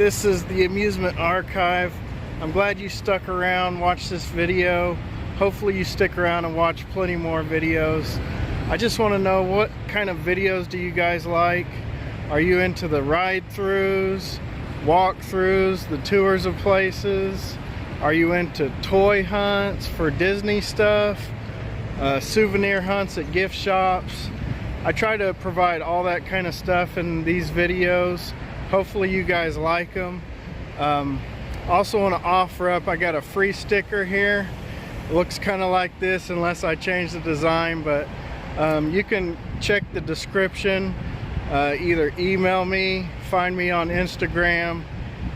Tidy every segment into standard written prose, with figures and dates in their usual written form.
this is the Amusement Archive. I'm glad you stuck around, watched this video. Hopefully you stick around and watch plenty more videos. I just want to know, what kind of videos do you guys like? Are you into the ride-throughs, walk-throughs, the tours of places? Are you into toy hunts for Disney stuff? Souvenir hunts at gift shops? I try to provide all that kind of stuff in these videos. Hopefully you guys like them. Also want to offer up, I got a free sticker here. It looks kind of like this unless I change the design, but you can check the description. Either email me, find me on Instagram,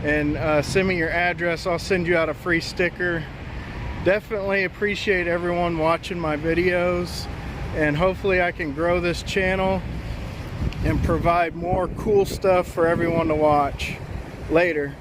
and send me your address. I'll send you out a free sticker. Definitely appreciate everyone watching my videos, and hopefully I can grow this channel and provide more cool stuff for everyone to watch. Later.